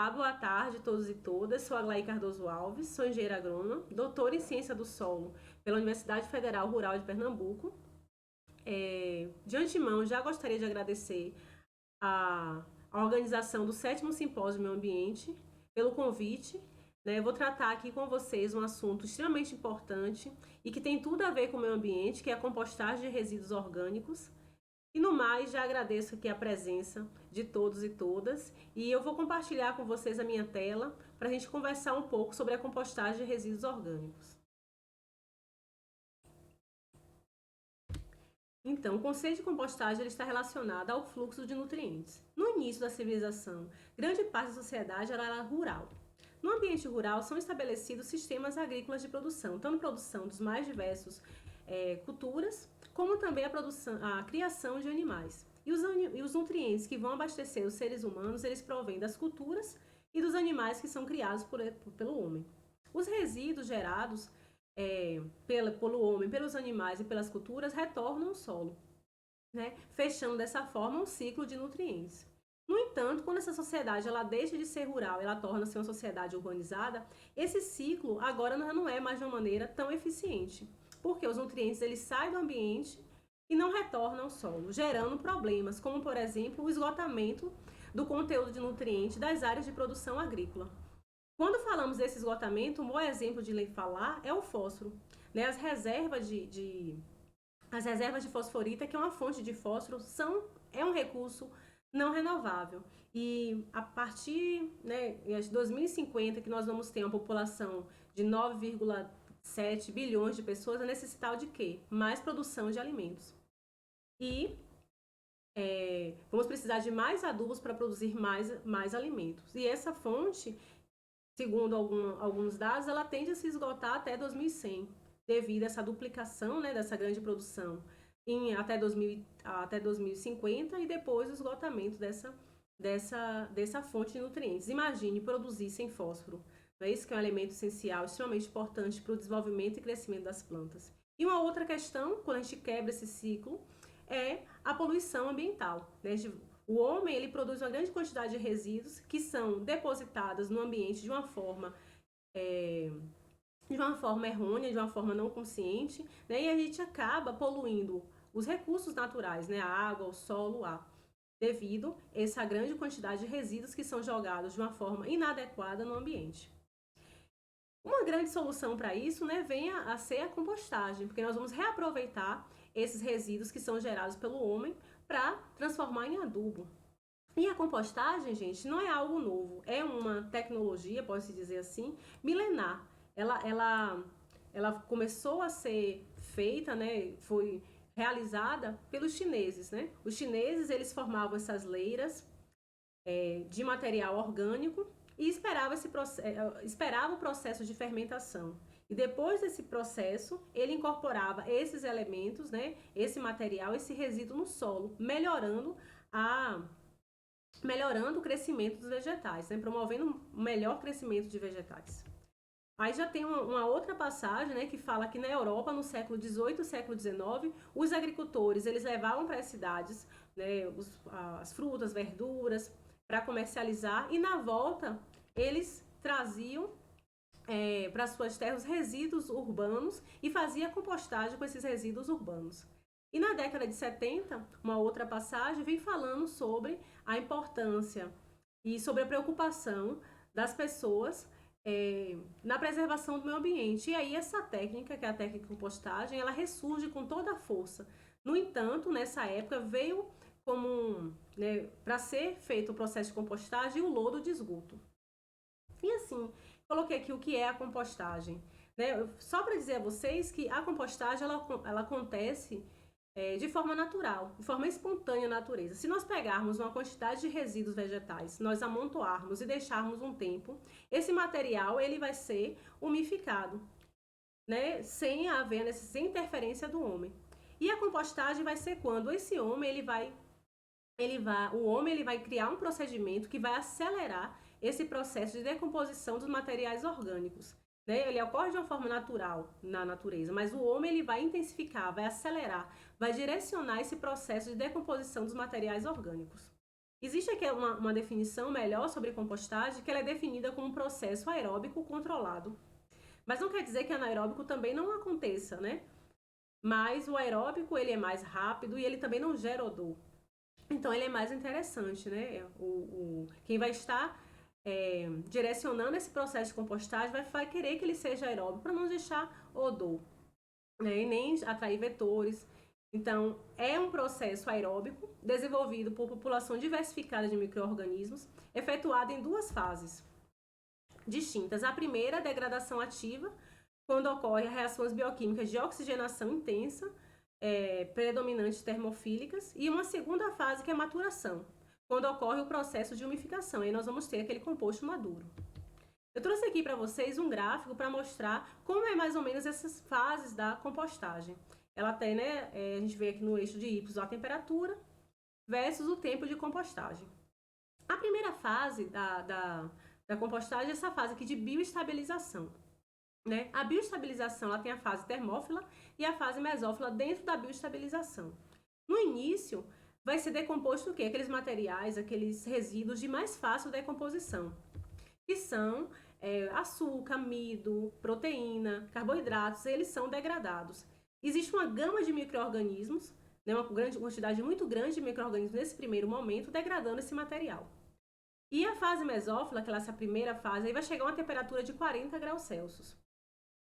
Olá, boa tarde a todos e todas. Sou Aglaí Cardoso Alves, sou engenheira agrônoma, doutora em Ciência do Solo pela Universidade Federal Rural de Pernambuco. De antemão, já gostaria de agradecer a organização do 7º Simpósio Meio Ambiente pelo convite. Vou tratar aqui com vocês um assunto extremamente importante e que tem tudo a ver com o meio ambiente, que é a compostagem de resíduos orgânicos. E no mais, já agradeço aqui a presença de todos e todas e eu vou compartilhar com vocês a minha tela para a gente conversar um pouco sobre a compostagem de resíduos orgânicos. Então, o conceito de compostagem ele está relacionado ao fluxo de nutrientes. No início da civilização, grande parte da sociedade era rural. No ambiente rural são estabelecidos sistemas agrícolas de produção, tanto produção dos mais diversos culturas, como também a criação de animais. E os nutrientes que vão abastecer os seres humanos, eles provêm das culturas e dos animais que são criados pelo homem. Os resíduos gerados pelo homem, pelos animais e pelas culturas retornam ao solo, fechando dessa forma um ciclo de nutrientes. No entanto, quando essa sociedade ela deixa de ser rural, ela torna-se uma sociedade urbanizada, esse ciclo agora não é mais de uma maneira tão eficiente, porque os nutrientes eles saem do ambiente e não retornam ao solo, gerando problemas, como por exemplo o esgotamento do conteúdo de nutrientes das áreas de produção agrícola. Quando falamos desse esgotamento, um bom exemplo de falar é o fósforo. As reservas de fosforita, que é uma fonte de fósforo, é um recurso não renovável. E a partir de 2050, que nós vamos ter uma população de 9,7 bilhões de pessoas, é necessário de quê? Mais produção de alimentos. E vamos precisar de mais adubos para produzir mais alimentos. E essa fonte, segundo alguns dados, ela tende a se esgotar até 2100, devido a essa duplicação dessa grande produção até 2050 e depois o esgotamento dessa fonte de nutrientes. Imagine produzir sem fósforo. Não é isso que é um elemento essencial, extremamente importante para o desenvolvimento e crescimento das plantas. E uma outra questão, quando a gente quebra esse ciclo, é a poluição ambiental. O homem ele produz uma grande quantidade de resíduos que são depositados no ambiente de uma forma errônea, de uma forma não consciente, e a gente acaba poluindo os recursos naturais, a água, o solo, o ar, devido a essa grande quantidade de resíduos que são jogados de uma forma inadequada no ambiente. Uma grande solução para isso vem a ser a compostagem, porque nós vamos reaproveitar esses resíduos que são gerados pelo homem para transformar em adubo. E a compostagem, gente, não é algo novo, é uma tecnologia, pode-se dizer assim, milenar. Ela começou a ser feita, foi realizada pelos chineses. Os chineses eles formavam essas leiras de material orgânico e esperava o processo de fermentação. E depois desse processo, ele incorporava esses elementos, esse material, esse resíduo no solo, melhorando o crescimento dos vegetais, promovendo um melhor crescimento de vegetais. Aí já tem uma outra passagem, que fala que na Europa, no século XVIII e século XIX, os agricultores eles levavam para as cidades as frutas, verduras, para comercializar, e na volta eles traziam para suas terras resíduos urbanos e faziam compostagem com esses resíduos urbanos. E na década de 70, uma outra passagem vem falando sobre a importância e sobre a preocupação das pessoas na preservação do meio ambiente. E aí essa técnica, que é a técnica de compostagem, ela ressurge com toda a força. No entanto, nessa época veio para ser feito o processo de compostagem o lodo de esgoto. E assim, coloquei aqui o que é a compostagem. Só para dizer a vocês que a compostagem ela acontece de forma natural, de forma espontânea na natureza. Se nós pegarmos uma quantidade de resíduos vegetais, nós amontoarmos e deixarmos um tempo, esse material ele vai ser umificado, sem haver sem interferência do homem. E a compostagem vai ser quando esse homem o homem vai criar um procedimento que vai acelerar esse processo de decomposição dos materiais orgânicos. Ele ocorre de uma forma natural na natureza, mas o homem ele vai intensificar, vai acelerar, vai direcionar esse processo de decomposição dos materiais orgânicos. Existe aqui uma definição melhor sobre compostagem, que ela é definida como um processo aeróbico controlado. Mas não quer dizer que anaeróbico também não aconteça, né? Mas o aeróbico, ele é mais rápido e ele também não gera odor. Então, ele é mais interessante, né? Quem vai estar direcionando esse processo de compostagem vai querer que ele seja aeróbico para não deixar odor, né? E nem atrair vetores. Então, é um processo aeróbico desenvolvido por população diversificada de micro-organismos, efetuado em duas fases distintas. A primeira, a degradação ativa, quando ocorre reações bioquímicas de oxigenação intensa, predominantes termofílicas, e uma segunda fase, que é a maturação, quando ocorre o processo de umificação. Aí nós vamos ter aquele composto maduro. Eu trouxe aqui para vocês um gráfico para mostrar como é mais ou menos essas fases da compostagem. Ela tem, né, a gente vê aqui no eixo de Y a temperatura versus o tempo de compostagem. A primeira fase da compostagem é essa fase aqui de bioestabilização. Né? A bioestabilização ela tem a fase termófila e a fase mesófila dentro da bioestabilização. No início, vai ser decomposto o quê? Aqueles materiais, aqueles resíduos de mais fácil decomposição, que são açúcar, amido, proteína, carboidratos, eles são degradados. Existe uma gama de micro-organismos, né, uma quantidade muito grande de micro-organismos nesse primeiro momento, degradando esse material. E a fase mesófila, que é essa primeira fase, aí vai chegar a uma temperatura de 40 graus Celsius.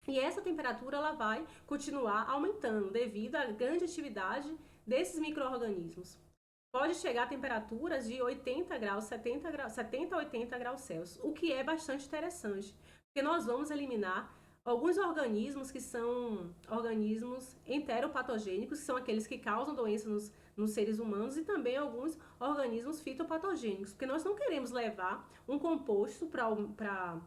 E essa temperatura ela vai continuar aumentando devido à grande atividade desses micro-organismos. Pode chegar a temperaturas de 80 graus, 70 a 80 graus Celsius, o que é bastante interessante, porque nós vamos eliminar alguns organismos que são organismos enteropatogênicos, que são aqueles que causam doenças nos seres humanos, e também alguns organismos fitopatogênicos, porque nós não queremos levar um composto para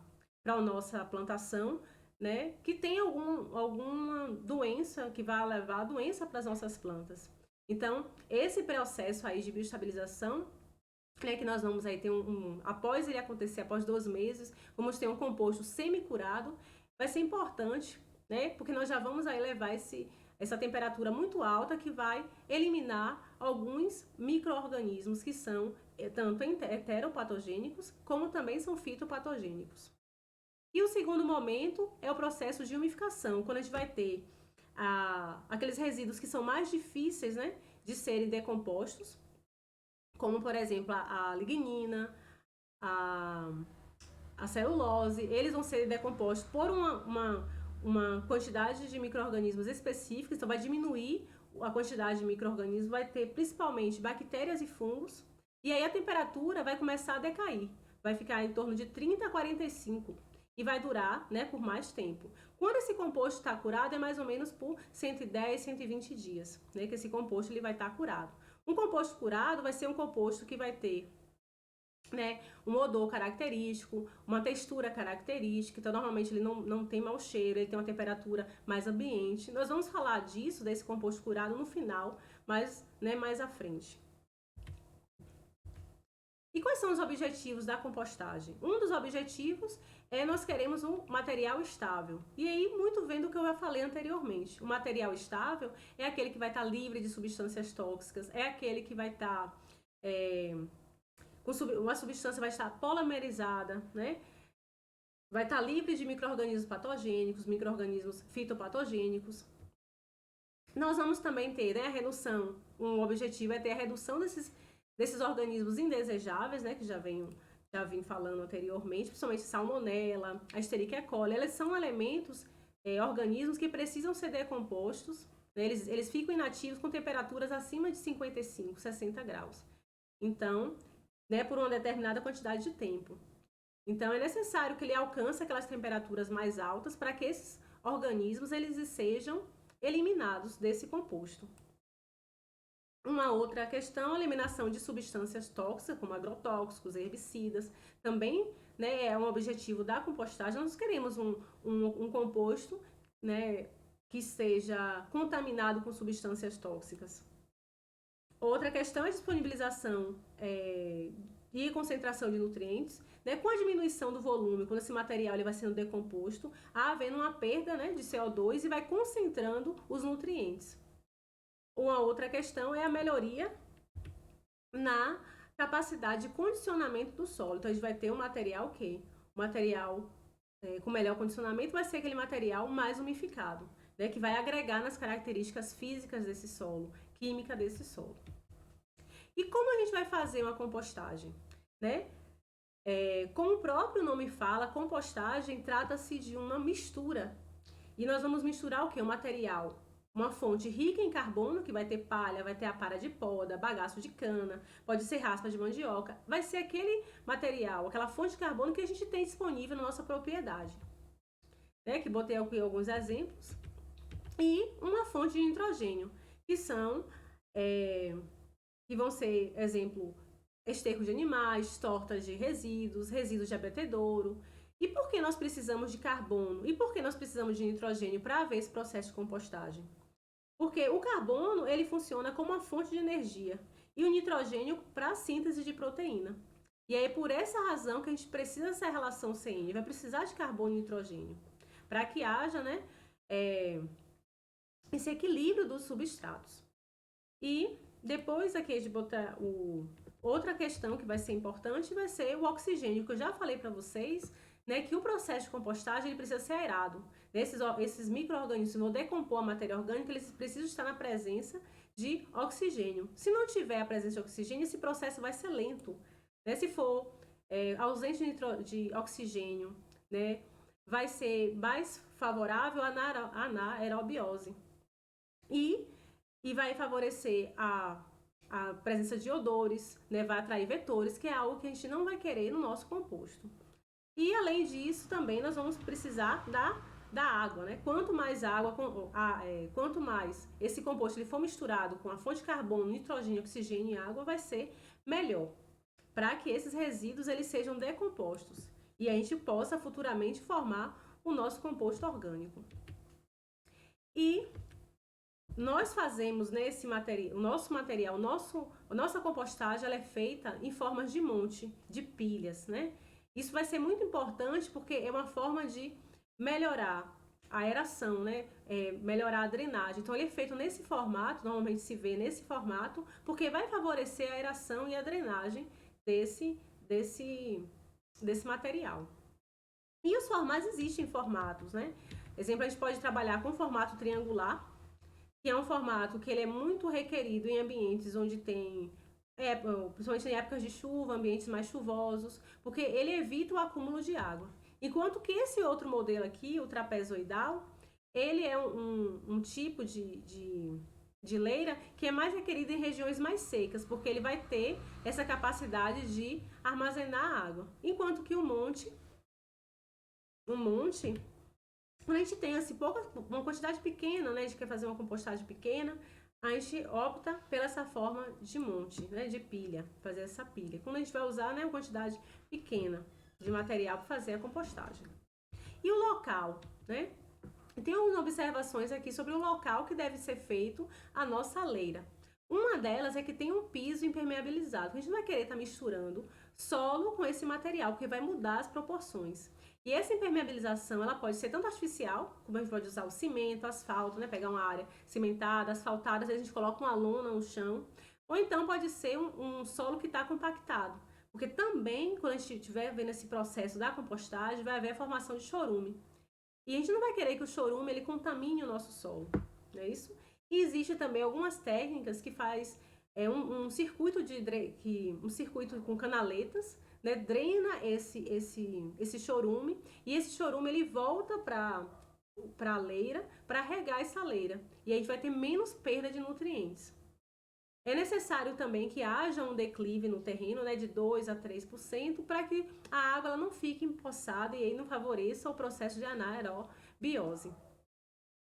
a nossa plantação, né, que tem alguma doença, que vai levar a doença para as nossas plantas. Então, esse processo aí de bioestabilização, né, que nós vamos aí ter após ele acontecer, após 2 meses, vamos ter um composto semi-curado, vai ser importante, né, porque nós já vamos aí levar essa temperatura muito alta que vai eliminar alguns micro-organismos que são tanto heteropatogênicos como também são fitopatogênicos. E o segundo momento é o processo de umificação, quando a gente vai ter aqueles resíduos que são mais difíceis, né, de serem decompostos, como, por exemplo, a lignina, a celulose. Eles vão ser decompostos por uma quantidade de micro-organismos específicos, então vai diminuir a quantidade de micro-organismos, vai ter principalmente bactérias e fungos, e aí a temperatura vai começar a decair, vai ficar em torno de 30 a 45 e vai durar, né, por mais tempo. Quando esse composto está curado, é mais ou menos por 110, 120 dias, né, que esse composto ele vai estar curado. Um composto curado vai ser um composto que vai ter, né, um odor característico, uma textura característica, então normalmente ele não tem mau cheiro, ele tem uma temperatura mais ambiente. Nós vamos falar disso, desse composto curado, no final, mas, né, mais à frente. E quais são os objetivos da compostagem? Um dos objetivos nós queremos um material estável. E aí, muito vendo o que eu já falei anteriormente. O material estável é aquele que vai estar livre de substâncias tóxicas, é aquele que vai estar... uma substância vai estar polimerizada, né? Vai estar livre de micro-organismos patogênicos, micro-organismos fitopatogênicos. Nós vamos também ter, né, a redução, um objetivo é ter a redução desses organismos indesejáveis, né, que já vim falando anteriormente, principalmente salmonela, a Escherichia coli. Eles são elementos, organismos que precisam ser decompostos, né, eles ficam inativos com temperaturas acima de 55, 60 graus. Então, né, por uma determinada quantidade de tempo. Então, é necessário que ele alcance aquelas temperaturas mais altas para que esses organismos eles sejam eliminados desse composto. Uma outra questão, a eliminação de substâncias tóxicas, como agrotóxicos, herbicidas, também, né, é um objetivo da compostagem. Nós queremos um composto, né, que seja contaminado com substâncias tóxicas. Outra questão é a disponibilização e concentração de nutrientes, né, com a diminuição do volume, quando esse material ele vai sendo decomposto, havendo uma perda, né, de CO2 e vai concentrando os nutrientes. Uma outra questão é a melhoria capacidade de condicionamento do solo. Então, a gente vai ter um material que o material com melhor condicionamento vai ser aquele material mais umificado, né, que vai agregar nas características físicas desse solo, química desse solo. E como a gente vai fazer uma compostagem, né? Como o próprio nome fala, compostagem trata-se de uma mistura. E nós vamos misturar o quê? O material, uma fonte rica em carbono, que vai ter palha, vai ter a para de poda, bagaço de cana, pode ser raspa de mandioca, vai ser aquele material, aquela fonte de carbono que a gente tem disponível na nossa propriedade. Né? Que botei aqui alguns exemplos. E uma fonte de nitrogênio, que são, que vão ser, exemplo, esterco de animais, tortas de resíduos, resíduos de abatedouro. E por que nós precisamos de carbono? E por que nós precisamos de nitrogênio para haver esse processo de compostagem? Porque o carbono, ele funciona como uma fonte de energia e o nitrogênio para a síntese de proteína. E aí, por essa razão que a gente precisa dessa relação CN, vai precisar de carbono e nitrogênio, para que haja, né, esse equilíbrio dos substratos. E depois aqui de botar outra questão que vai ser importante vai ser o oxigênio, que eu já falei para vocês, né, que o processo de compostagem ele precisa ser aerado. Esses micro-organismos vão decompor a matéria orgânica, eles precisam estar na presença de oxigênio. Se não tiver a presença de oxigênio, esse processo vai ser lento. Né? Se for ausente de oxigênio, né, vai ser mais favorável à anaerobiose. E vai favorecer a presença de odores, né, vai atrair vetores, que é algo que a gente não vai querer no nosso composto. E além disso, também nós vamos precisar da água, né? Quanto mais água, quanto mais esse composto ele for misturado com a fonte de carbono, nitrogênio, oxigênio e água, vai ser melhor, para que esses resíduos eles sejam decompostos e a gente possa futuramente formar o nosso composto orgânico. E nós fazemos nesse material, o nosso material, a nossa compostagem ela é feita em formas de monte, de pilhas, né? Isso vai ser muito importante porque é uma forma de melhorar a aeração, né? Melhorar a drenagem. Então, ele é feito nesse formato, normalmente se vê nesse formato, porque vai favorecer a aeração e a drenagem desse material. E os formatos existem formatos, né? Exemplo, a gente pode trabalhar com formato triangular, que é um formato que ele é muito requerido em ambientes onde tem, principalmente em épocas de chuva, ambientes mais chuvosos, porque ele evita o acúmulo de água. Enquanto que esse outro modelo aqui, o trapezoidal, ele é um tipo de leira que é mais requerido em regiões mais secas, porque ele vai ter essa capacidade de armazenar água. Enquanto que o monte, quando a gente tem assim, uma quantidade pequena, né, a gente quer fazer uma compostagem pequena, a gente opta pela essa forma de monte, né, de pilha, fazer essa pilha. Quando a gente vai usar, né, uma quantidade pequena de material para fazer a compostagem. E o local, né? Tem algumas observações aqui sobre o local que deve ser feito a nossa leira. Uma delas é que tem um piso impermeabilizado. A gente não vai querer estar misturando solo com esse material, porque vai mudar as proporções. E essa impermeabilização, ela pode ser tanto artificial, como a gente pode usar o cimento, asfalto, né? Pegar uma área cimentada, asfaltada, às vezes a gente coloca uma lona no chão. Ou então pode ser um solo que está compactado. Porque também, quando a gente estiver vendo esse processo da compostagem, vai haver a formação de chorume. E a gente não vai querer que o chorume ele contamine o nosso solo, não é isso? E existe também algumas técnicas que faz um circuito um circuito com canaletas, né, drena esse chorume e esse chorume ele volta para a leira para regar essa leira e a gente vai ter menos perda de nutrientes. É necessário também que haja um declive no terreno, né, de 2 a 3%, para que a água ela não fique empoçada e aí não favoreça o processo de anaerobiose.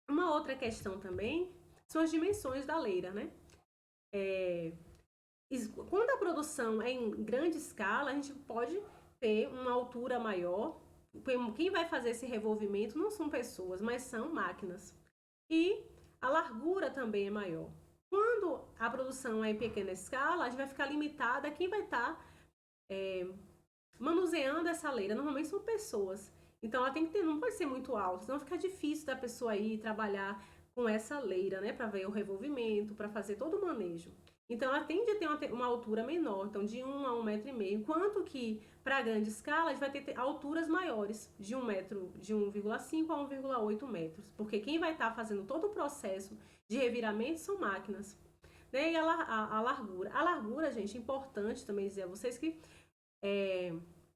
Uma outra questão também são as dimensões da leira, né? Quando a produção é em grande escala, a gente pode ter uma altura maior. Quem vai fazer esse revolvimento não são pessoas, mas são máquinas. E a largura também é maior. Quando a produção é em pequena escala, a gente vai ficar limitada a quem vai estar manuseando essa leira. Normalmente são pessoas. Então ela tem que ter, não pode ser muito alta, senão fica difícil da pessoa ir trabalhar com essa leira, né? Para ver o revolvimento, para fazer todo o manejo. Então, ela tende a ter uma altura menor, então de 1 a 1,5 m, enquanto que para grande escala a gente vai ter alturas maiores, de 1 metro, de 1,5 a 1,8 metros, porque quem vai estar fazendo todo o processo de reviramento são máquinas. Né? E a largura. A largura, gente, é importante também dizer a vocês que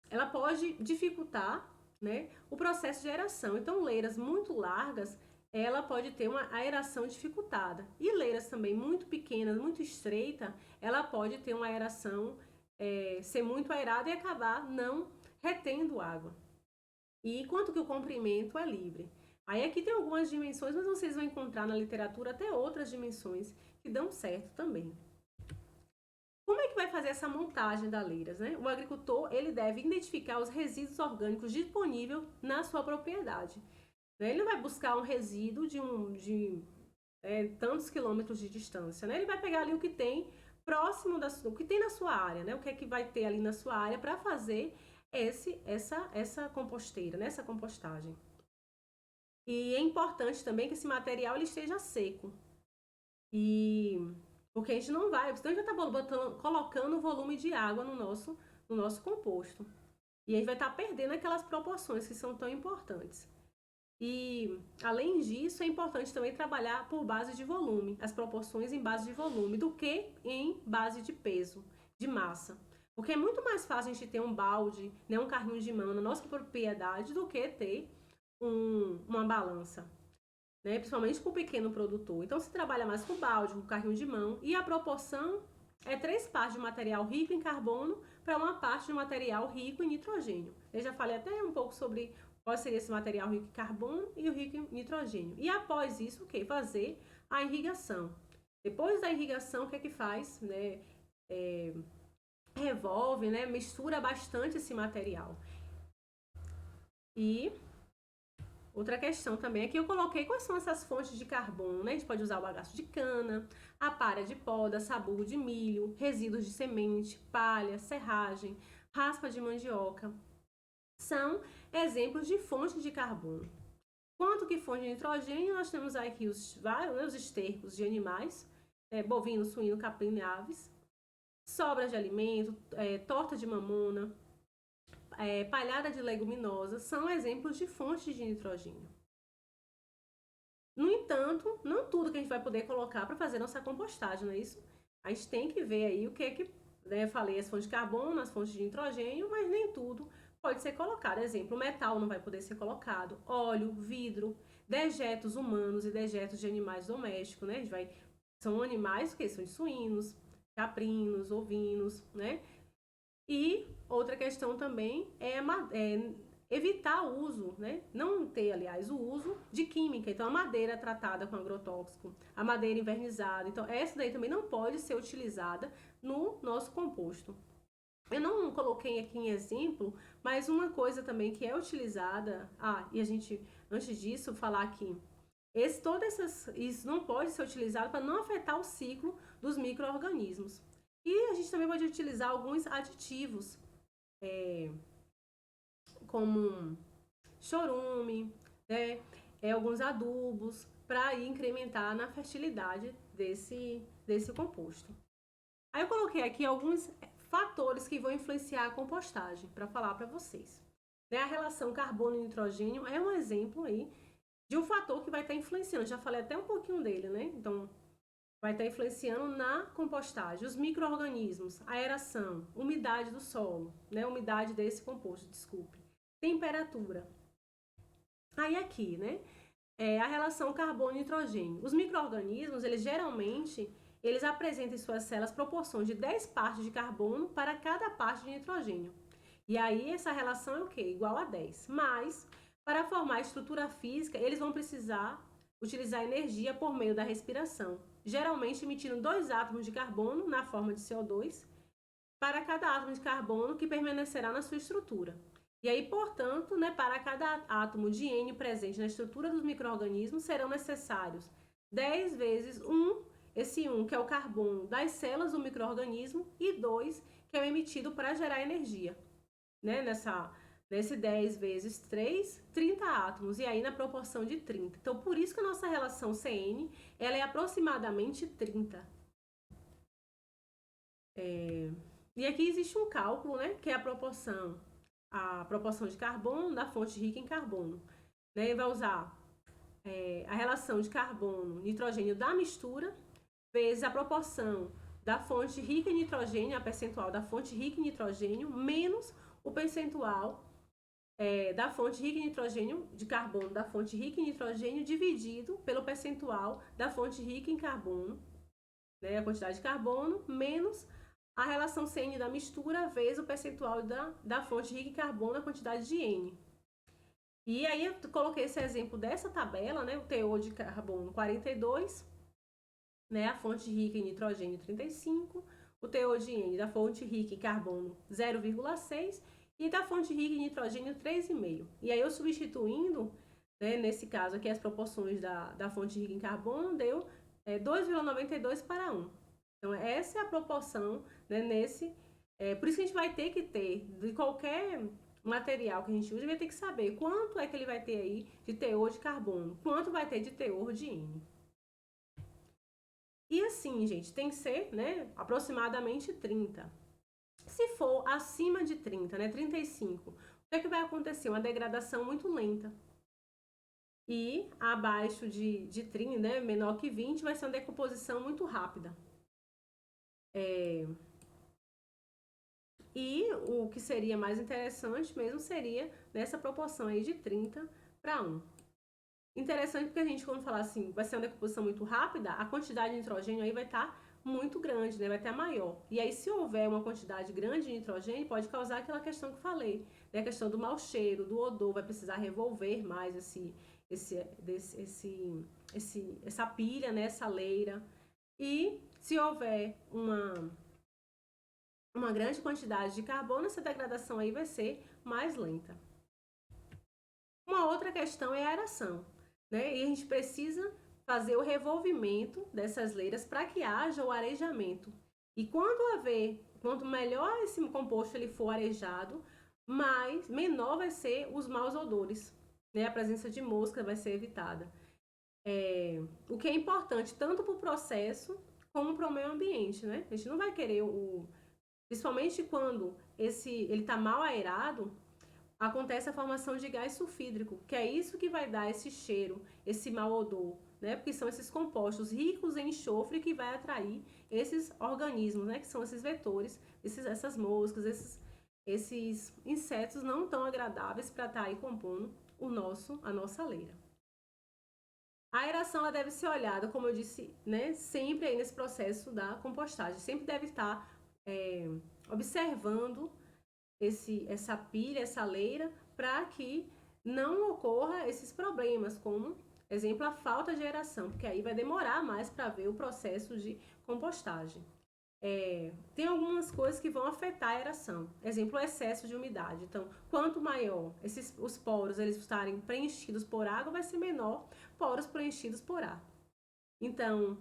ela pode dificultar, né, o processo de aeração. Então, leiras muito largas, ela pode ter uma aeração dificultada. E leiras também muito pequenas, muito estreita, ela pode ter uma aeração, ser muito aerada e acabar não retendo água. E enquanto que o comprimento é livre. Aí aqui tem algumas dimensões, mas vocês vão encontrar na literatura até outras dimensões que dão certo também. Como é que vai fazer essa montagem das leiras, né? O agricultor, ele deve identificar os resíduos orgânicos disponíveis na sua propriedade. Ele não vai buscar um resíduo de tantos quilômetros de distância, né? Ele vai pegar ali o que tem próximo o que tem na sua área, né? O que é que vai ter ali na sua área para fazer essa composteira, né? Essa compostagem. E é importante também que esse material ele esteja seco. Porque a gente não vai, senão a gente já está colocando o volume de água no nosso composto. E a gente vai estar perdendo aquelas proporções que são tão importantes. E, além disso, é importante também trabalhar por base de volume, as proporções em base de volume, do que em base de peso, de massa. Porque é muito mais fácil a gente ter um balde, né, um carrinho de mão na nossa propriedade do que ter uma balança, né, principalmente para o pequeno produtor. Então, se trabalha mais com balde, com carrinho de mão, e a proporção é 3 partes de material rico em carbono para 1 parte de material rico em nitrogênio. Eu já falei até um pouco sobre qual seria esse material rico em carbono e o rico em nitrogênio. E após isso, o que? Fazer a irrigação. Depois da irrigação, o que é que faz? Né? Revolve, né? Mistura bastante esse material. E outra questão também é que eu coloquei quais são essas fontes de carbono, né? A gente pode usar o bagaço de cana, a palha de poda, sabugo de milho, resíduos de semente, palha, serragem, raspa de mandioca. São exemplos de fontes de carbono. Quanto que fonte de nitrogênio, nós temos aqui os estercos de animais, bovino, suíno, caprino e aves, sobras de alimento, torta de mamona, palhada de leguminosas, são exemplos de fontes de nitrogênio. No entanto, não tudo que a gente vai poder colocar para fazer nossa compostagem, não é isso? A gente tem que ver aí o que é que, né, falei, as fontes de carbono, as fontes de nitrogênio, mas nem tudo pode ser colocado. Exemplo, metal não vai poder ser colocado, óleo, vidro, dejetos humanos e dejetos de animais domésticos, né? São animais que são de suínos, caprinos, ovinos, né? E outra questão também é evitar o uso, né? Não ter, aliás, o uso de química. Então, a madeira tratada com agrotóxico, a madeira invernizada. Então, essa daí também não pode ser utilizada no nosso composto. Eu não coloquei aqui em exemplo, mas uma coisa também que é utilizada... e a gente, antes disso, falar aqui. Isso não pode ser utilizado para não afetar o ciclo dos micro-organismos. E a gente também pode utilizar alguns aditivos, como chorume, né, alguns adubos, para incrementar na fertilidade desse composto. Aí eu coloquei aqui alguns fatores que vão influenciar a compostagem para falar para vocês. Né, a relação carbono e nitrogênio é um exemplo aí de um fator que vai estar influenciando. Eu já falei até um pouquinho dele, né? Então, vai estar influenciando na compostagem, os micro-organismos, a aeração, umidade do solo, né? Umidade desse composto, desculpe. Temperatura. Aí aqui, né? A relação carbono e nitrogênio. Os micro-organismos, eles geralmente, eles apresentam em suas células proporções de 10 partes de carbono para cada parte de nitrogênio. E aí, essa relação é o quê? Igual a 10. Mas, para formar a estrutura física, eles vão precisar utilizar energia por meio da respiração, geralmente emitindo 2 átomos de carbono na forma de CO2 para cada átomo de carbono que permanecerá na sua estrutura. E aí, portanto, né, para cada átomo de N presente na estrutura dos micro-organismos, serão necessários 10 vezes 1, esse 1 que é o carbono das células do micro-organismo, e 2 que é o emitido para gerar energia. Né, nesse 10 vezes 3, 30 átomos, e aí na proporção de 30. Então, por isso que a nossa relação CN ela é aproximadamente 30. E aqui existe um cálculo, né, que é a proporção de carbono da fonte rica em carbono. Né? Ele vai usar a relação de carbono, nitrogênio da mistura, vezes a proporção da fonte rica em nitrogênio, a percentual da fonte rica em nitrogênio, menos o percentual da fonte rica em nitrogênio, de carbono da fonte rica em nitrogênio, dividido pelo percentual da fonte rica em carbono, né, a quantidade de carbono, menos a relação CN da mistura, vezes o percentual da fonte rica em carbono, a quantidade de N. E aí eu coloquei esse exemplo dessa tabela, né, o teor de carbono 42, né, a fonte rica em nitrogênio 35, o teor de N da fonte rica em carbono 0,6 e da fonte rica em nitrogênio 3,5. E aí eu substituindo, né, nesse caso aqui as proporções da fonte rica em carbono, deu 2,92 para 1. Então essa é a proporção, né, por isso que a gente vai ter que ter, de qualquer material que a gente use, vai ter que saber quanto é que ele vai ter aí de teor de carbono, quanto vai ter de teor de N. E assim, gente, tem que ser, né, aproximadamente 30. Se for acima de 30, né, 35, o que vai acontecer? Uma degradação muito lenta. E abaixo de 30, né, menor que 20, vai ser uma decomposição muito rápida. E o que seria mais interessante mesmo seria nessa proporção aí de 30 para 1. Interessante porque a gente, quando falar assim, vai ser uma decomposição muito rápida, a quantidade de nitrogênio aí vai estar muito grande, né? Vai estar maior. E aí, se houver uma quantidade grande de nitrogênio, pode causar aquela questão que eu falei, né? A questão do mau cheiro, do odor, vai precisar revolver mais essa pilha, né? Essa leira. E se houver uma grande quantidade de carbono, essa degradação aí vai ser mais lenta. Uma outra questão é a aeração, né? E a gente precisa fazer o revolvimento dessas leiras para que haja o arejamento. E quanto melhor esse composto ele for arejado, menor vai ser os maus odores, né? A presença de mosca vai ser evitada. O que é importante tanto para o processo como para o meio ambiente, né? A gente não vai querer principalmente quando ele está mal aerado, acontece a formação de gás sulfídrico, que é isso que vai dar esse cheiro, esse mau odor, né? Porque são esses compostos ricos em enxofre que vai atrair esses organismos, né? Que são esses vetores, essas moscas, esses insetos não tão agradáveis para estar aí compondo a nossa leira. A aeração ela deve ser olhada, como eu disse, né? Sempre aí nesse processo da compostagem, sempre deve estar observando essa pilha, essa leira, para que não ocorra esses problemas, como, exemplo, a falta de aeração, porque aí vai demorar mais para ver o processo de compostagem. Tem algumas coisas que vão afetar a aeração. Exemplo, o excesso de umidade. Então, quanto maior os poros eles estarem preenchidos por água, vai ser menor poros preenchidos por ar. Então,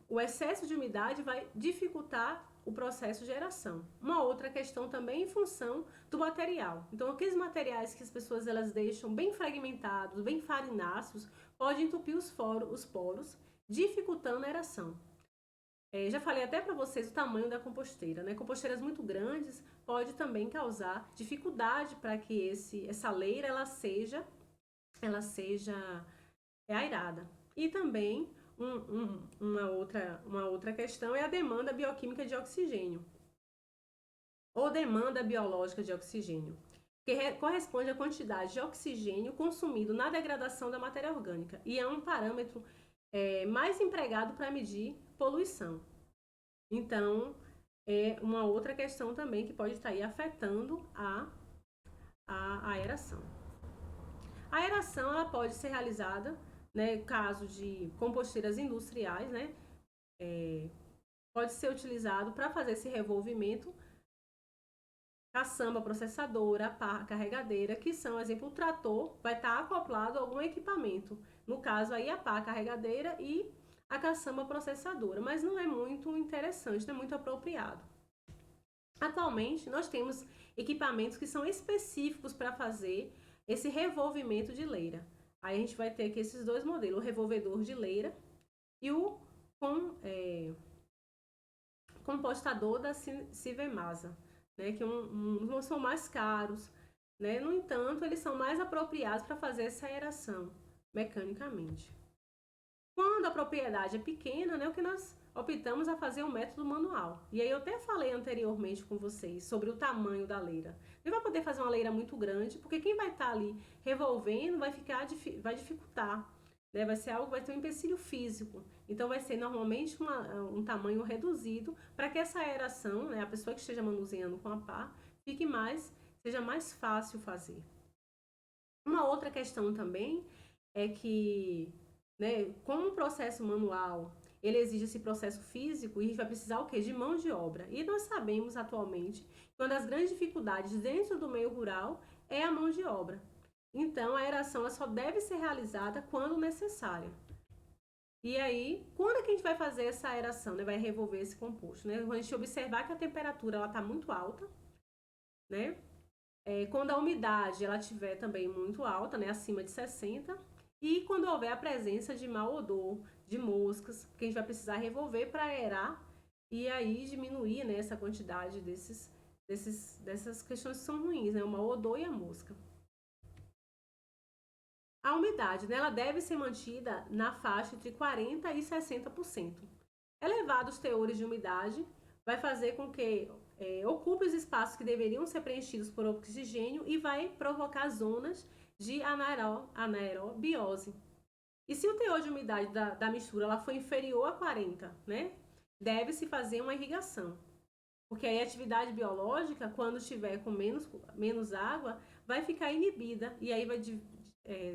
o excesso de umidade vai dificultar o processo de aeração. Uma outra questão também em função do material. Então, aqueles materiais que as pessoas elas deixam bem fragmentados, bem farináceos, pode entupir os poros, dificultando a aeração. Já falei até para vocês o tamanho da composteira, né? Composteiras muito grandes pode também causar dificuldade para que essa leira ela seja aerada. E também uma outra questão é a demanda bioquímica de oxigênio, ou demanda biológica de oxigênio, que corresponde à quantidade de oxigênio consumido na degradação da matéria orgânica e é um parâmetro mais empregado para medir poluição. Então, é uma outra questão também que pode estar aí afetando a aeração. A aeração ela pode ser realizada, né, caso de composteiras industriais, né, pode ser utilizado para fazer esse revolvimento caçamba processadora, a pá carregadeira, que são, exemplo, o trator vai estar acoplado a algum equipamento. No caso aí a pá carregadeira e a caçamba processadora, mas não é muito interessante, não é muito apropriado. Atualmente nós temos equipamentos que são específicos para fazer esse revolvimento de leira. Aí a gente vai ter aqui esses dois modelos, o revolvedor de leira e o com compostador da Sivemasa, né, que são mais caros, né? No entanto, eles são mais apropriados para fazer essa aeração mecanicamente. Quando a propriedade é pequena, né, o que nós optamos a fazer o método manual. E aí eu até falei anteriormente com vocês sobre o tamanho da leira. Não vai poder fazer uma leira muito grande, porque quem vai estar ali revolvendo vai dificultar, né? Vai ser algo, vai ter um empecilho físico. Então vai ser normalmente um tamanho reduzido para que essa aeração, né, a pessoa que esteja manuseando com a pá, seja mais fácil fazer. Uma outra questão também é que, né, como o processo manual ele exige esse processo físico, e a gente vai precisar o quê? De mão de obra. E nós sabemos atualmente que uma das grandes dificuldades dentro do meio rural é a mão de obra. Então, a aeração ela só deve ser realizada quando necessária. E aí, quando é que a gente vai fazer essa aeração, né? Vai revolver esse composto, né? Quando a gente observar que a temperatura está muito alta, né? Quando a umidade ela estiver também muito alta, né? Acima de 60%, e quando houver a presença de mau odor, de moscas, que a gente vai precisar revolver para aerar e aí diminuir, né, essa quantidade dessas questões que são ruins, né, o mau odor e a mosca. A umidade, né, ela deve ser mantida na faixa entre 40% e 60%. Elevados teores de umidade vai fazer com que ocupe os espaços que deveriam ser preenchidos por oxigênio e vai provocar zonas de anaerobiose. E se o teor de umidade da mistura ela for inferior a 40, né, deve-se fazer uma irrigação. Porque aí a atividade biológica, quando estiver com menos água, vai ficar inibida e aí vai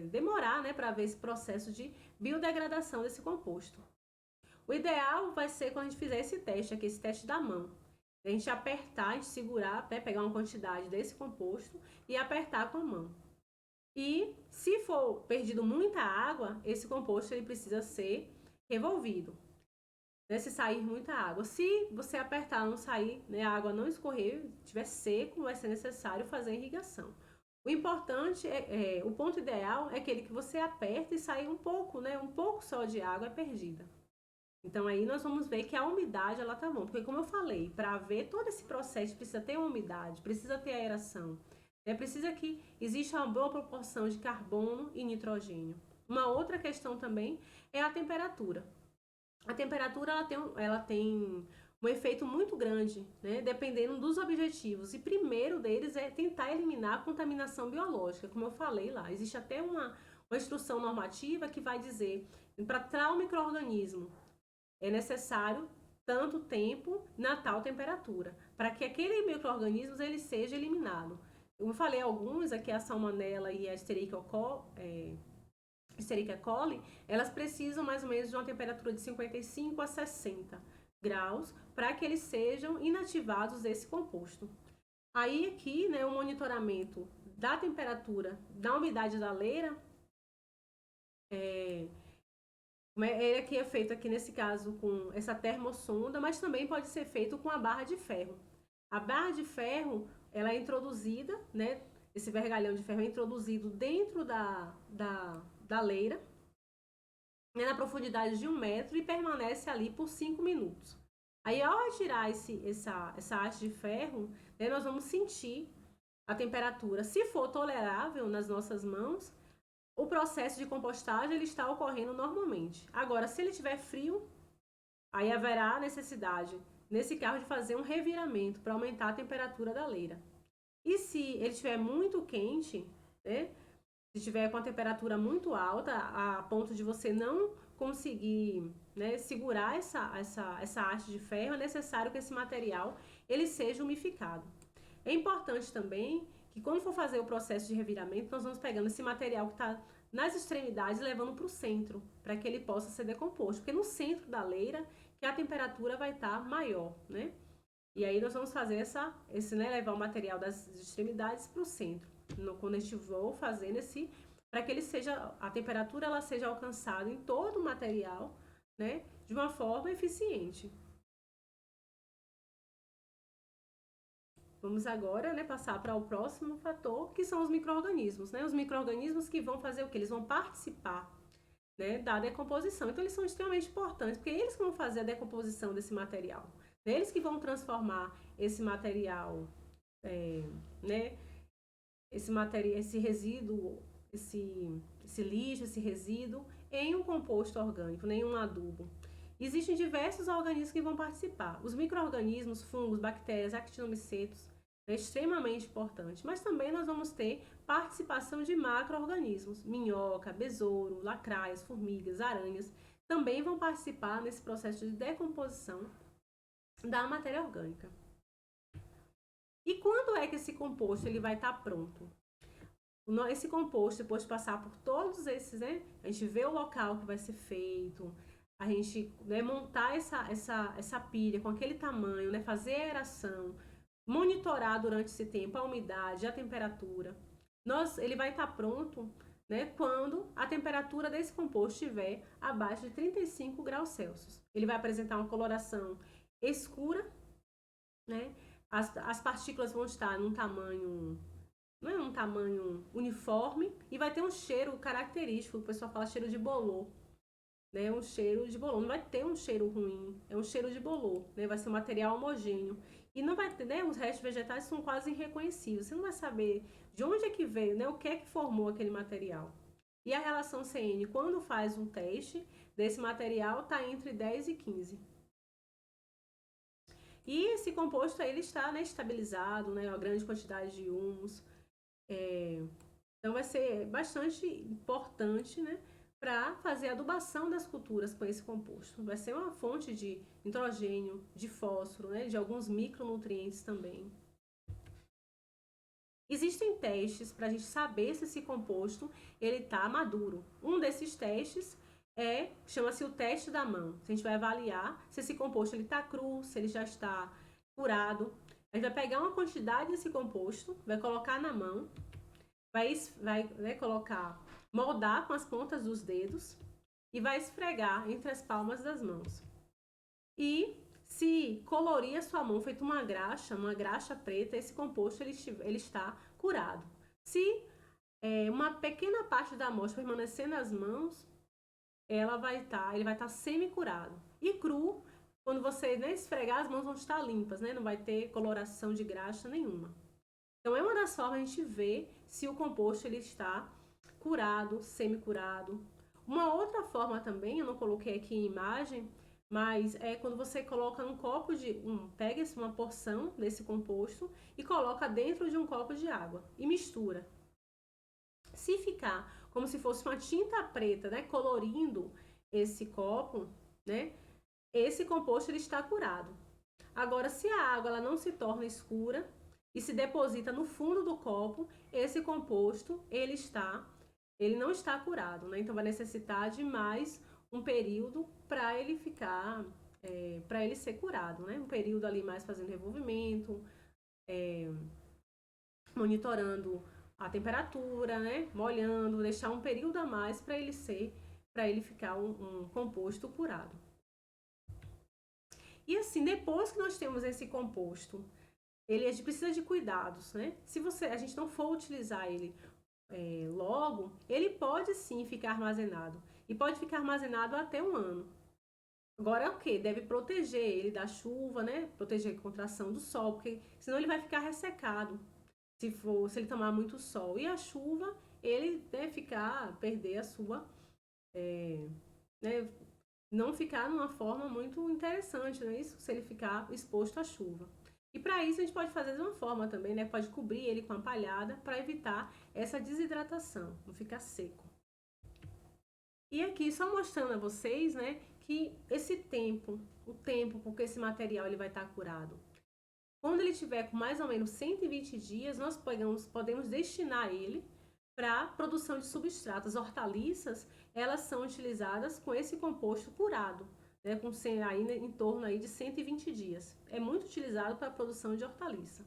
demorar, né, para haver esse processo de biodegradação desse composto. O ideal vai ser quando a gente fizer esse teste aqui, esse teste da mão. A gente apertar, a gente segurar, né, pegar uma quantidade desse composto e apertar com a mão. E se for perdido muita água, esse composto ele precisa ser revolvido, né? Se sair muita água. Se você apertar não sair, né, a água não escorrer, estiver seco, vai ser necessário fazer a irrigação. O importante o ponto ideal é aquele que você aperta e sai um pouco, né, um pouco só de água é perdida. Então aí nós vamos ver que a umidade ela tá bom, porque como eu falei, para haver todo esse processo precisa ter uma umidade, precisa ter aeração. Precisa que exista uma boa proporção de carbono e nitrogênio. Uma outra questão também é a temperatura. A temperatura ela tem um efeito muito grande, né, dependendo dos objetivos. E primeiro deles é tentar eliminar a contaminação biológica, como eu falei lá. Existe até uma instrução normativa que vai dizer que para tal micro-organismo é necessário tanto tempo na tal temperatura, para que aquele micro-organismo ele seja eliminado. Eu falei alguns aqui, a salmonella e a Escherichia coli, elas precisam mais ou menos de uma temperatura de 55 a 60 graus para que eles sejam inativados desse composto. Aí aqui, né, o monitoramento da temperatura, da umidade da leira, ele aqui é feito aqui nesse caso com essa termossonda, mas também pode ser feito com a barra de ferro. A barra de ferro, ela é introduzida, né? Esse vergalhão de ferro é introduzido dentro da leira, né, na profundidade de 1 metro e permanece ali por 5 minutos. Aí, ao retirar essa haste de ferro, né, nós vamos sentir a temperatura. Se for tolerável nas nossas mãos, o processo de compostagem ele está ocorrendo normalmente. Agora, se ele estiver frio, aí haverá necessidade, nesse caso, de fazer um reviramento para aumentar a temperatura da leira. E se ele estiver muito quente, né, se estiver com a temperatura muito alta, a ponto de você não conseguir, né, segurar essa haste de ferro, é necessário que esse material ele seja umificado. É importante também que quando for fazer o processo de reviramento, nós vamos pegando esse material que está nas extremidades e levando para o centro, para que ele possa ser decomposto. Porque no centro da leira que a temperatura vai estar maior, né? E aí nós vamos fazer né, levar o material das extremidades para o centro. Quando a gente for fazendo para que a temperatura ela seja alcançada em todo o material, né, de uma forma eficiente. Vamos agora, né, passar para o próximo fator, que são os micro-organismos, né? Os micro-organismos que vão fazer o quê? Eles vão participar, né, da decomposição. Então, eles são extremamente importantes, porque eles vão fazer a decomposição desse material. Eles que vão transformar esse material, né? Esse resíduo, esse lixo, esse resíduo, em um composto orgânico, em um adubo. Existem diversos organismos que vão participar. Os micro-organismos, fungos, bactérias, actinomicetos, é extremamente importante. Mas também nós vamos ter participação de macro-organismos. Minhoca, besouro, lacraias, formigas, aranhas, também vão participar nesse processo de decomposição da matéria orgânica. E quando é que esse composto ele vai estar pronto? Esse composto, depois de passar por todos esses, né? A gente vê o local que vai ser feito, a gente, né, montar essa pilha com aquele tamanho, né, fazer a aeração, monitorar durante esse tempo a umidade, a temperatura. Ele vai estar pronto, né, quando a temperatura desse composto estiver abaixo de 35 graus Celsius. Ele vai apresentar uma coloração escura, né? As partículas vão estar num tamanho, não é um tamanho uniforme, e vai ter um cheiro característico, o pessoal fala cheiro de bolô, né? Um cheiro de bolô, não vai ter um cheiro ruim, é um cheiro de bolô, né? Vai ser um material homogêneo. E não vai ter, né? Os restos vegetais são quase irreconhecíveis, você não vai saber de onde é que veio, né? O que é que formou aquele material. E a relação CN, quando faz um teste desse material, está entre 10 e 15. E esse composto aí, ele está, né, estabilizado, né, uma grande quantidade de humus. Então vai ser bastante importante, né, para fazer a adubação das culturas com esse composto. Vai ser uma fonte de nitrogênio, de fósforo, né, de alguns micronutrientes também. Existem testes para a gente saber se esse composto ele está maduro. Um desses testes chama-se o teste da mão. A gente vai avaliar se esse composto está cru, se ele já está curado. A gente vai pegar uma quantidade desse composto, vai colocar na mão, vai colocar, moldar com as pontas dos dedos e vai esfregar entre as palmas das mãos. E se colorir a sua mão feito uma graxa preta, esse composto ele está curado. Se uma pequena parte da amostra permanecer nas mãos, ele vai estar semi-curado. E cru, quando você, né, esfregar, as mãos vão estar limpas, né? Não vai ter coloração de graxa nenhuma. Então é uma das formas de a gente ver se o composto ele está curado, semi-curado. Uma outra forma também, eu não coloquei aqui em imagem, mas é quando você coloca num copo pega uma porção desse composto e coloca dentro de um copo de água e mistura. Se ficar como se fosse uma tinta preta, né, colorindo esse copo, né, esse composto ele está curado. Agora, se a água ela não se torna escura e se deposita no fundo do copo, esse composto ele não está curado, né? Então vai necessitar de mais um período para ele ficar, para ele ser curado, né? Um período ali mais fazendo revolvimento, monitorando a temperatura, né? Molhando, deixar um período a mais para ele ficar um composto curado. E assim, depois que nós temos esse composto, a gente precisa de cuidados, né? Se a gente não for utilizar ele logo, ele pode sim ficar armazenado. E pode ficar armazenado até 1 ano. Agora é o que? Deve proteger ele da chuva, né? Proteger contra a ação do sol, porque senão ele vai ficar ressecado. Se ele tomar muito sol. E a chuva, ele deve perder a sua... né? Não ficar numa forma muito interessante, não é isso? Se ele ficar exposto à chuva. E para isso a gente pode fazer de uma forma também, né? Pode cobrir ele com a palhada para evitar essa desidratação, não ficar seco. E aqui só mostrando a vocês, né, que o tempo com que esse material ele vai estar curado. Quando ele tiver com mais ou menos 120 dias, nós podemos destinar ele para produção de substratos. As hortaliças, elas são utilizadas com esse composto curado, né, com aí em torno aí de 120 dias. É muito utilizado para a produção de hortaliça.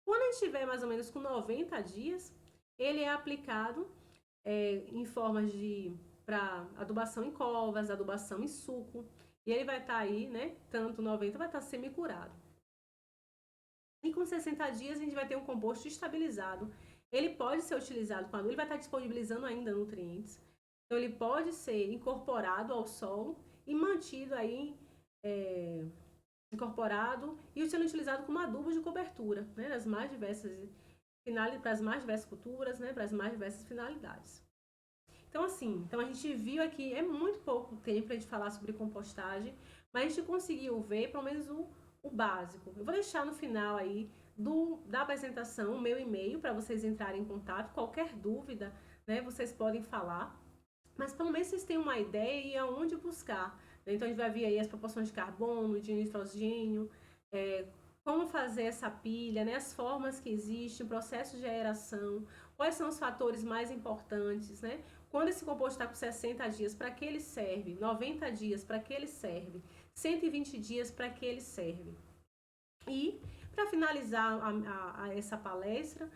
Quando ele estiver mais ou menos com 90 dias, ele é aplicado em formas para adubação em covas, adubação em suco, e ele vai estar aí, né, tanto 90 vai estar semi-curado. E com 60 dias a gente vai ter um composto estabilizado. Ele pode ser utilizado quando ele vai estar disponibilizando ainda nutrientes. Então ele pode ser incorporado ao solo e mantido aí incorporado e sendo utilizado como adubo de cobertura, né, para as mais diversas culturas, né, para as mais diversas finalidades. Então, assim, a gente viu aqui, é muito pouco tempo para a gente falar sobre compostagem, mas a gente conseguiu ver pelo menos o básico. Eu vou deixar no final aí da apresentação o meu e-mail para vocês entrarem em contato. Qualquer dúvida, né, vocês podem falar, mas pelo menos vocês têm uma ideia e aonde buscar. Né? Então, a gente vai ver aí as proporções de carbono, de nitrogênio, como fazer essa pilha, né? As formas que existem, o processo de aeração, quais são os fatores mais importantes, né? Quando esse composto está com 60 dias, para que ele serve? 90 dias, para que ele serve? 120 dias, para que ele serve? E, para finalizar essa palestra,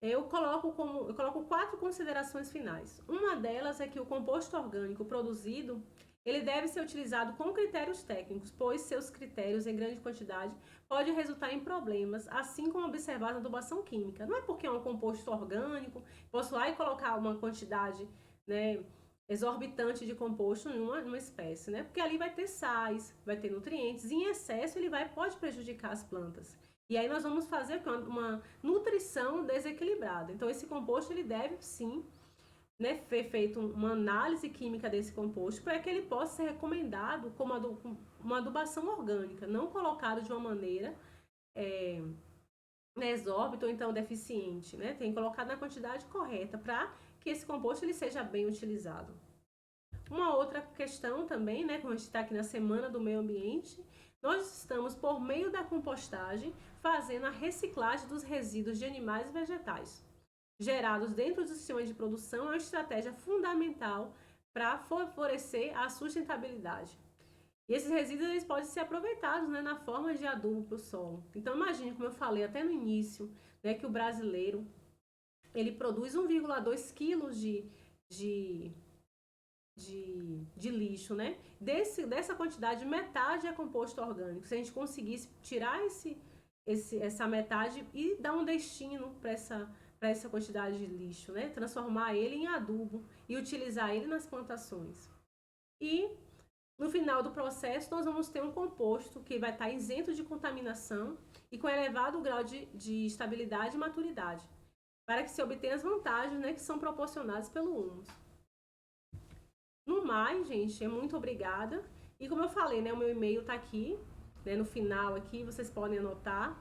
eu coloco 4 considerações finais. Uma delas é que o composto orgânico produzido, ele deve ser utilizado com critérios técnicos, pois seus critérios em grande quantidade podem resultar em problemas, assim como observar na adubação química. Não é porque é um composto orgânico, posso lá e colocar uma quantidade, né, exorbitante de composto numa espécie, né? Porque ali vai ter sais, vai ter nutrientes, e em excesso ele pode prejudicar as plantas. E aí nós vamos fazer uma nutrição desequilibrada. Então esse composto ele deve sim, né, ser feito uma análise química desse composto para que ele possa ser recomendado como uma adubação orgânica, não colocado de uma maneira exórbita ou então deficiente, né? Tem que colocar na quantidade correta para que esse composto ele seja bem utilizado. Uma outra questão também, né, como a gente está aqui na Semana do Meio Ambiente, nós estamos, por meio da compostagem, fazendo a reciclagem dos resíduos de animais e vegetais gerados dentro dos sistemas de produção. É uma estratégia fundamental para favorecer a sustentabilidade. E esses resíduos eles podem ser aproveitados, né, na forma de adubo para o solo. Então imagine, como eu falei até no início, né, que o brasileiro ele produz 1,2 quilos de lixo, né? Dessa quantidade, metade é composto orgânico. Se a gente conseguisse tirar essa metade e dar um destino para essa quantidade de lixo, né? Transformar ele em adubo e utilizar ele nas plantações. E no final do processo, nós vamos ter um composto que vai estar isento de contaminação e com elevado grau de estabilidade e maturidade, para que se obtenha as vantagens, né, que são proporcionadas pelo humus. No mais, gente, muito obrigada. E como eu falei, né, o meu e-mail está aqui, né, no final aqui, vocês podem anotar.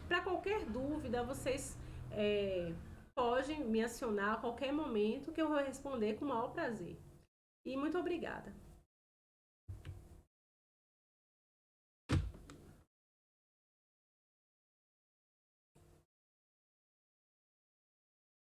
Para qualquer dúvida, vocês podem me acionar a qualquer momento que eu vou responder com o maior prazer. E muito obrigada.